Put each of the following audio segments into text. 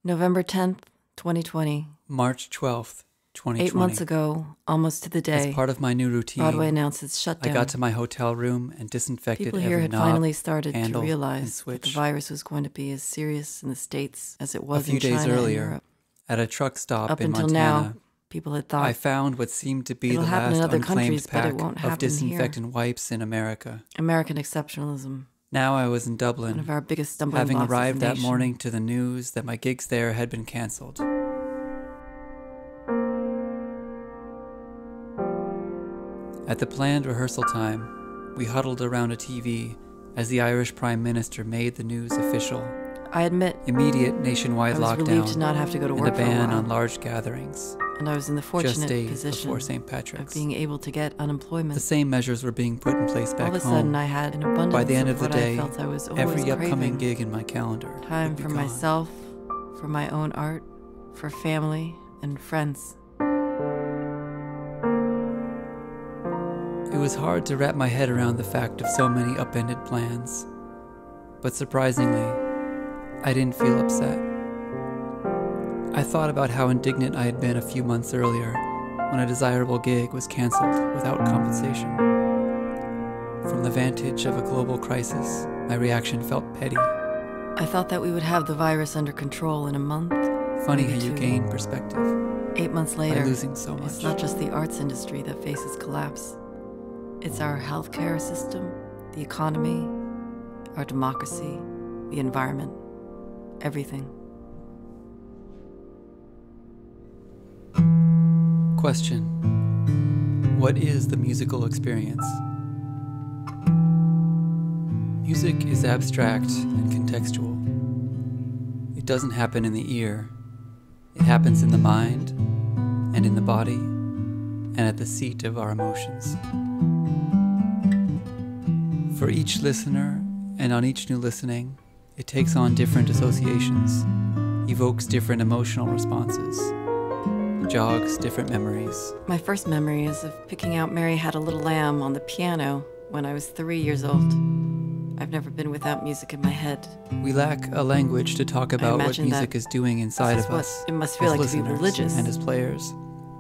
November 10th, 2020. March 12th, 2020. 8 months ago, almost to the day, as part of my new routine, Broadway announced its shutdown. I got to my hotel room and disinfected People every here had knob, finally started to handle, realize and that switch. the virus was going to be as serious in the States as it was A few in China days and earlier, Europe. at a truck stop Up in until Montana, now, people had thought I found what seemed to be it'll the happen last in other unclaimed countries, but it pack won't of happen disinfectant wipes in America. American exceptionalism, Now I was in one Dublin, of our biggest stumbling having blocks as a arrived that nation. morning to the news that my gigs there had been cancelled. At the planned rehearsal time, we huddled around a TV as the Irish Prime Minister made the news official. I admit, Immediate nationwide I was relieved to lockdown not have to go to and a work for a ban while. on large gatherings, And I was in the just fortunate days position before St. of Patrick's. being able to get unemployment. The same measures were being put in place back All of a sudden, home. I had an abundance By the end of the what day, I felt I was always every upcoming craving. gig in my calendar Time would be for gone. myself, for my own art, for family and friends. It was hard to wrap my head around the fact of so many upended plans. But surprisingly, I didn't feel upset. I thought about how indignant I had been a few months earlier when a desirable gig was canceled without compensation. From the vantage of a global crisis, my reaction felt petty. I thought that we would have the virus under control in a month. Funny maybe how you two. gain perspective 8 months by later, losing so much. it's not just the arts industry that faces collapse. It's our healthcare system, the economy, our democracy, the environment, everything. Question: what is the musical experience? Music is abstract and contextual. It doesn't happen in the ear. It happens in the mind and in the body and at the seat of our emotions. For each listener and on each new listening, it takes on different associations, evokes different emotional responses, jogs different memories. My first memory is of picking out Mary Had a Little Lamb on the piano when I was 3 years old. I've never been without music in my head. We lack a language to talk about what imagine music that is doing inside This is of what us it must feel as like to be listeners religious. and as players,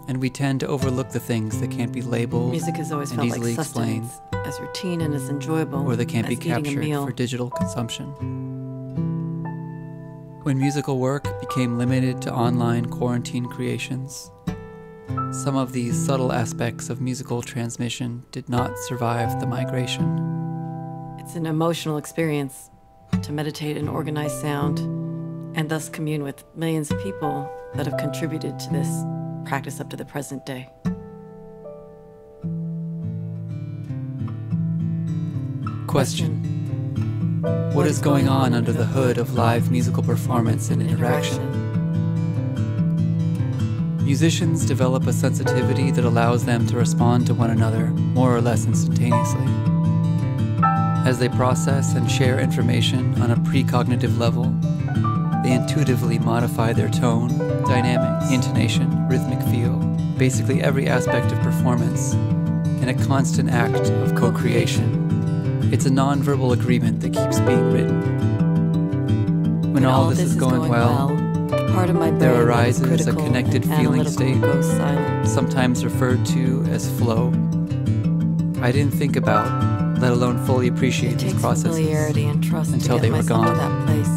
and we tend to overlook the things that can't be labeled Music has always and felt like easily explained, sustenance, as routine and as enjoyable or that can't as be eating a captured meal. for digital consumption. When musical work became limited to online quarantine creations, some of these subtle aspects of musical transmission did not survive the migration. It's an emotional experience to meditate and organize sound and thus commune with millions of people that have contributed to this practice up to the present day. Question: what is going on under the hood of live musical performance and interaction? Musicians develop a sensitivity that allows them to respond to one another more or less instantaneously. As they process and share information on a precognitive level, they intuitively modify their tone, dynamics, intonation, rhythmic feel, basically every aspect of performance, in a constant act of co-creation. It's a non-verbal agreement that keeps being written. When all this is going well, the part of my brain there that is arises a critical connected and feeling analytical state, goes silent. sometimes referred to as flow. I didn't think about, let alone fully appreciate It these takes processes familiarity and trust until to they get were myself gone. to that place.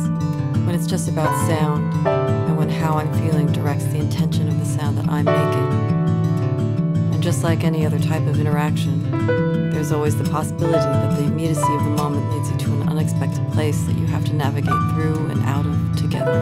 When it's just about sound, and when how I'm feeling directs the intention of the sound that I'm making. And just like any other type of interaction, there's always the possibility that the immediacy of the moment leads you to an unexpected place that you have to navigate through and out of together.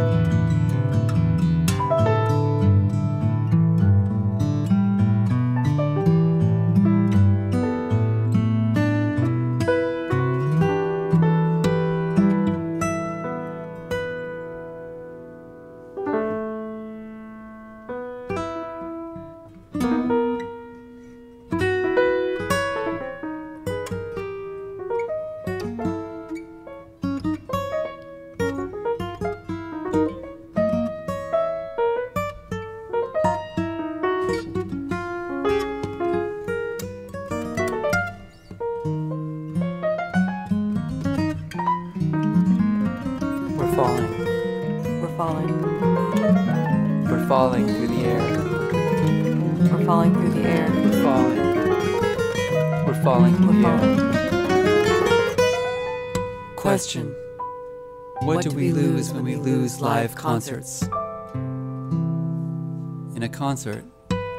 We're falling. We're falling. falling through the air. We're falling through the air. We're falling. We're falling through the air. Question. What do we lose when we lose live concerts? In a concert,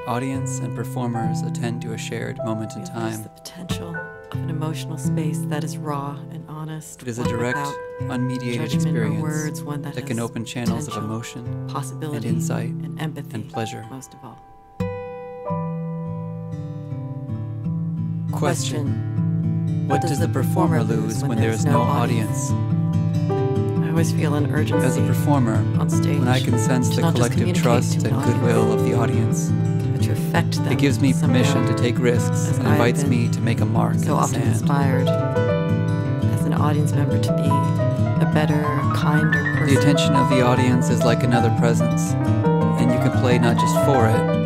audience and performers attend to a shared moment in We lose time. the potential of an emotional space that is raw and honest. It is a one direct, without unmediated judgment or experience words, one that can has open channels of potential, emotion possibility, and insight and empathy, and pleasure. most of all. Question. What does the performer lose when there is no audience? I always feel an urgency As a performer, on stage when I can sense to the not just collective communicate trust to an and goodwill of the audience, but to affect them. it gives me permission somehow, to take risks as and I have invites been me to make a mark in so the often sand. inspired as an audience member to be a better, kinder person. The attention of the audience is like another presence, and you can play not just for it,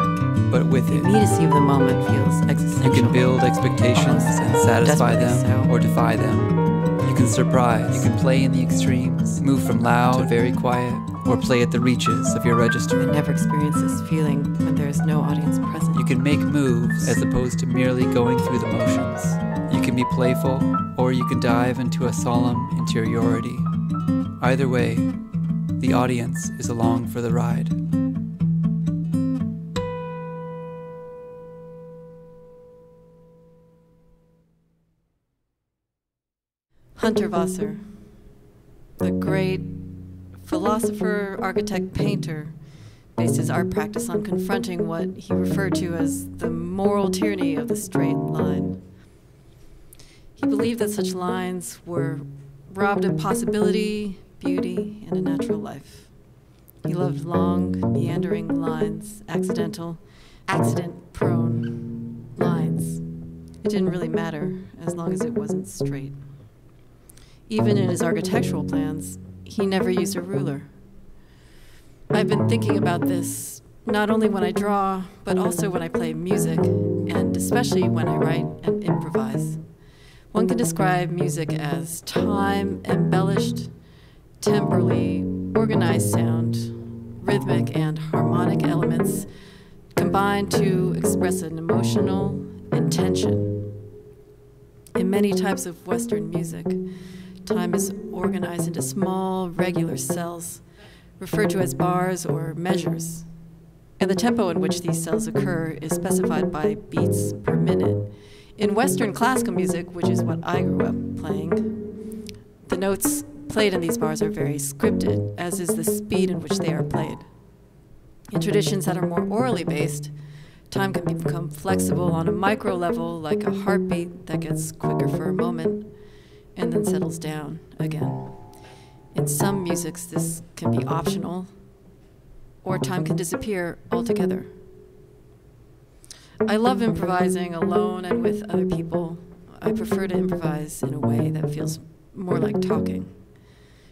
but with The it. immediacy of the moment feels existential. You can build expectations and satisfy them desperately so. or defy them. You can surprise, you can play in the extremes, move from loud to very quiet, or play at the reaches of your I register. never experience this feeling when there is no audience present. You can make moves as opposed to merely going through the motions. You can be playful, or you can dive into a solemn interiority. Either way, the audience is along for the ride. Hunter Wasser, the great philosopher, architect, painter, based his art practice on confronting what he referred to as the moral tyranny of the straight line. He believed that such lines were robbed of possibility, beauty, and a natural life. He loved long, meandering lines, accident-prone lines. It didn't really matter as long as it wasn't straight. Even in his architectural plans, he never used a ruler. I've been thinking about this not only when I draw, but also when I play music, and especially when I write and improvise. One can describe music as time-embellished, temporally organized sound, rhythmic and harmonic elements combined to express an emotional intention. In many types of Western music, time is organized into small, regular cells, referred to as bars or measures. And the tempo in which these cells occur is specified by beats per minute. In Western classical music, which is what I grew up playing, the notes played in these bars are very scripted, as is the speed in which they are played. In traditions that are more orally based, time can become flexible on a micro level, like a heartbeat that gets quicker for a moment and then settles down again. In some musics, this can be optional, or time can disappear altogether. I love improvising alone and with other people. I prefer to improvise in a way that feels more like talking.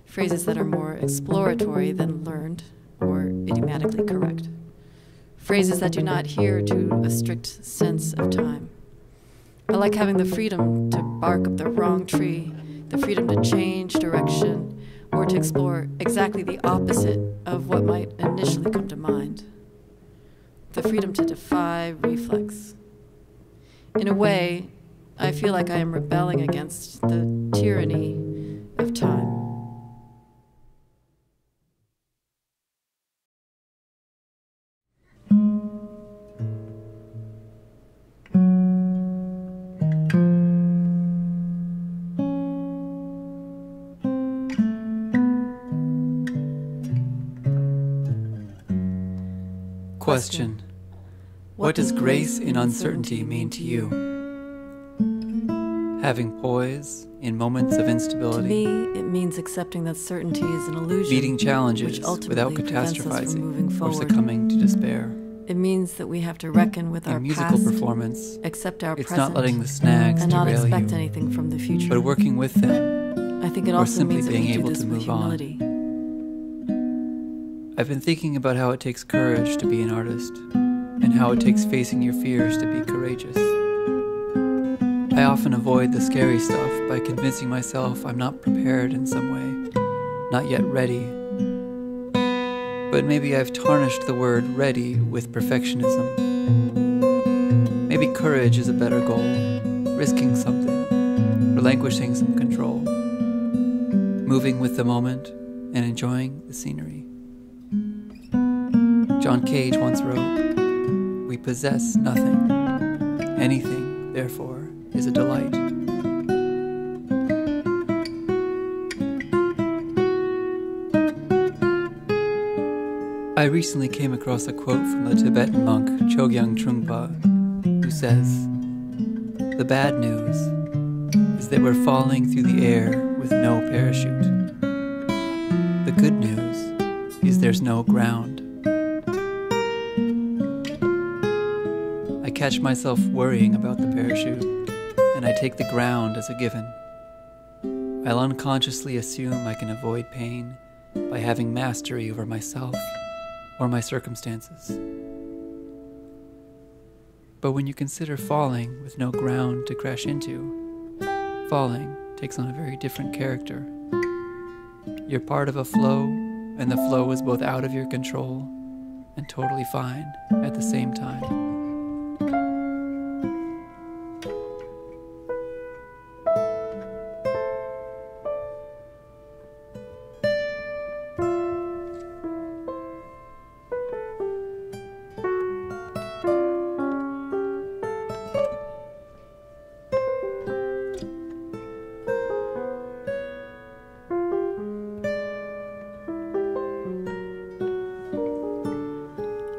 Phrases that are more exploratory than learned or idiomatically correct. Phrases that do not adhere to a strict sense of time. I like having the freedom to bark up the wrong tree, the freedom to change direction, or to explore exactly the opposite of what might initially come to mind. The freedom to defy reflex. In a way, I feel like I am rebelling against the tyranny of time. Question. What does grace in uncertainty mean to you? Having poise in moments of To instability, me, it means accepting that certainty is an illusion, meeting challenges which ultimately without prevents us from catastrophizing moving or forward. succumbing to despair. It means that we have to reckon with our In musical past, performance, accept our it's present, not letting the snags and not derail expect you, anything from the future. but working with them. I think it or also simply means that being we do able this to with move on. humility. I've been thinking about how it takes courage to be an artist, and how it takes facing your fears to be courageous. I often avoid the scary stuff by convincing myself I'm not prepared in some way, not yet ready. But maybe I've tarnished the word ready with perfectionism. Maybe courage is a better goal, risking something, relinquishing some control, moving with the moment and enjoying the scenery. John Cage once wrote, "We possess nothing. Anything, therefore, is a delight." I recently came across a quote from the Tibetan monk Chogyam Trungpa, who says, "The bad news is that we're falling through the air with no parachute. The good news is there's no ground." I catch myself worrying about the parachute, and I take the ground as a given. I'll unconsciously assume I can avoid pain by having mastery over myself or my circumstances. But when you consider falling with no ground to crash into, falling takes on a very different character. You're part of a flow, and the flow is both out of your control and totally fine at the same time.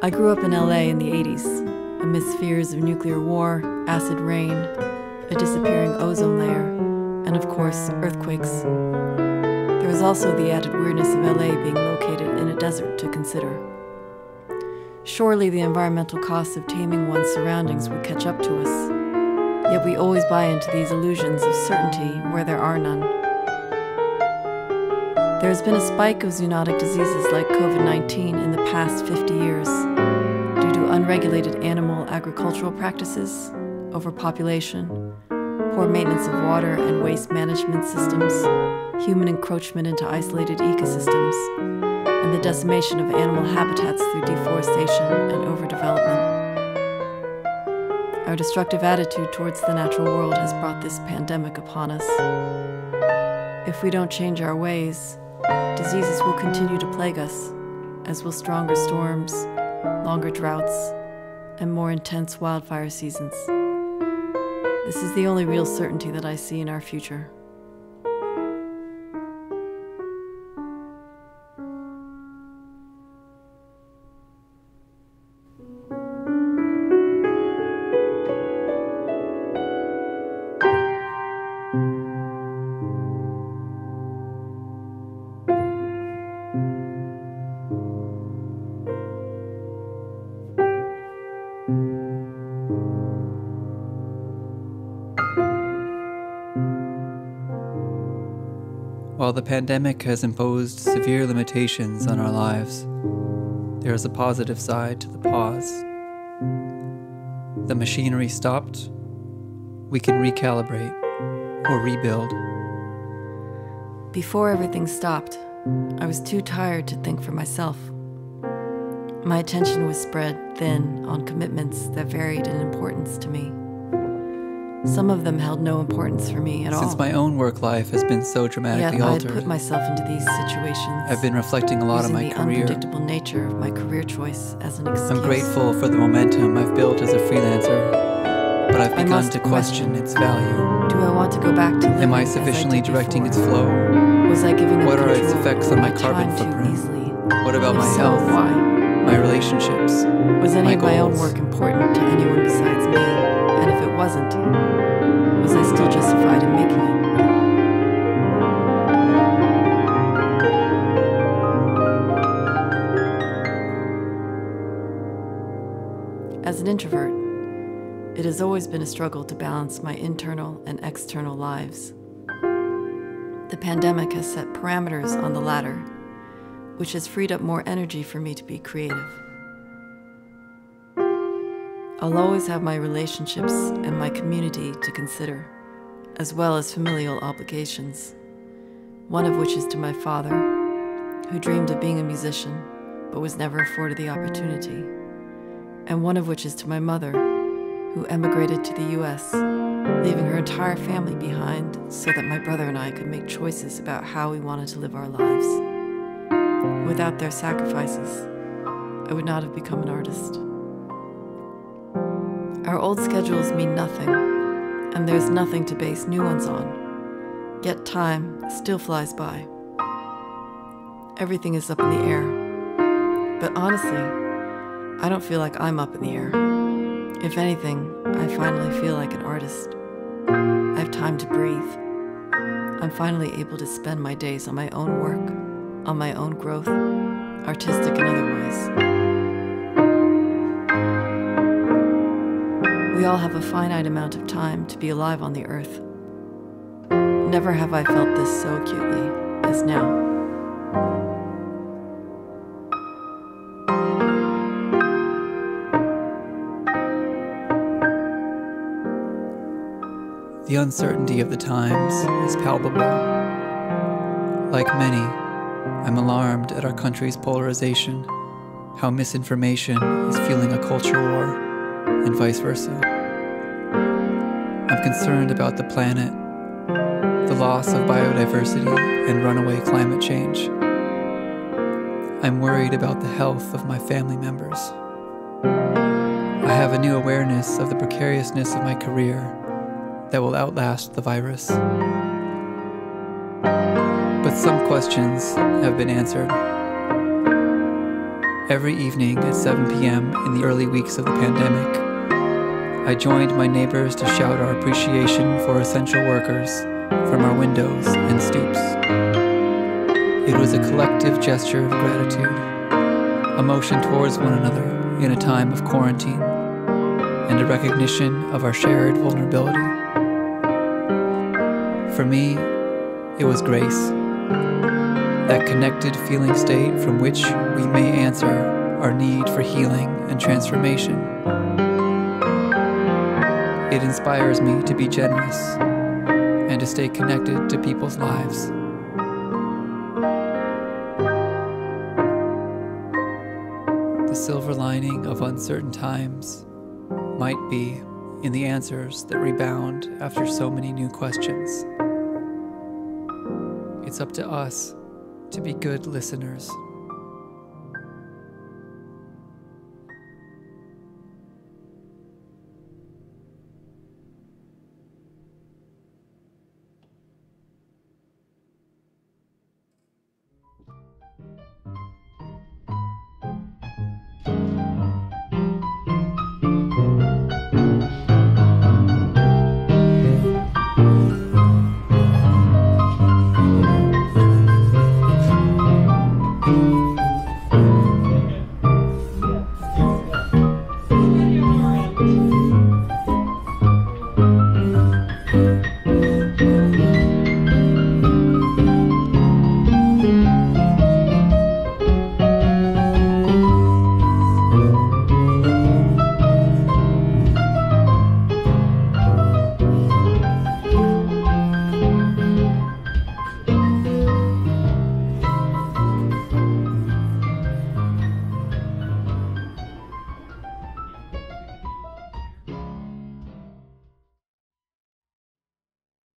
I grew up in LA in the 80s, amidst fears of nuclear war, acid rain, a disappearing ozone layer, and of course, earthquakes. There was also the added weirdness of LA being located in a desert to consider. Surely the environmental costs of taming one's surroundings would catch up to us, yet we always buy into these illusions of certainty where there are none. There has been a spike of zoonotic diseases like COVID-19 in the past 50 years due to unregulated animal agricultural practices, overpopulation, poor maintenance of water and waste management systems, human encroachment into isolated ecosystems, and the decimation of animal habitats through deforestation and overdevelopment. Our destructive attitude towards the natural world has brought this pandemic upon us. If we don't change our ways, diseases will continue to plague us, as will stronger storms, longer droughts, and more intense wildfire seasons. This is the only real certainty that I see in our future. While the pandemic has imposed severe limitations on our lives, there is a positive side to the pause. The machinery stopped. We can recalibrate or rebuild. Before everything stopped, I was too tired to think for myself. My attention was spread thin on commitments that varied in importance to me. Some of them held no importance for me at all. Since my own work life has been so dramatically altered, I had put myself into these situations. I've been reflecting a lot on my the career. Unpredictable nature of my career choice as an excuse. I'm grateful for the momentum I've built as a freelancer, but I've begun to question its value. Do I want to go back to living Am I sufficiently directing its flow? Was I giving up What are its control effects on my of carbon time too footprint? easily? What about my If so, health, why? my relationships, Was any my of my own goals? work important to anyone besides me? And if it wasn't, was I still justified in making it? As an introvert, it has always been a struggle to balance my internal and external lives. The pandemic has set parameters on the latter, which has freed up more energy for me to be creative. I'll always have my relationships and my community to consider, as well as familial obligations, one of which is to my father, who dreamed of being a musician, but was never afforded the opportunity, and one of which is to my mother, who emigrated to the US, leaving her entire family behind so that my brother and I could make choices about how we wanted to live our lives. Without their sacrifices, I would not have become an artist. Our old schedules mean nothing, and there's nothing to base new ones on, yet time still flies by. Everything is up in the air, but honestly, I don't feel like I'm up in the air. If anything, I finally feel like an artist. I have time to breathe. I'm finally able to spend my days on my own work, on my own growth, artistic and otherwise. We all have a finite amount of time to be alive on the earth. Never have I felt this so acutely as now. The uncertainty of the times is palpable. Like many, I'm alarmed at our country's polarization, how misinformation is fueling a culture war, and vice versa. I'm concerned about the planet, the loss of biodiversity, and runaway climate change. I'm worried about the health of my family members. I have a new awareness of the precariousness of my career that will outlast the virus. But some questions have been answered. Every evening at 7 p.m. in the early weeks of the pandemic, I joined my neighbors to shout our appreciation for essential workers from our windows and stoops. It was a collective gesture of gratitude, a motion towards one another in a time of quarantine, and a recognition of our shared vulnerability. For me, it was grace, that connected feeling state from which we may answer our need for healing and transformation. It inspires me to be generous and to stay connected to people's lives. The silver lining of uncertain times might be in the answers that rebound after so many new questions. It's up to us to be good listeners.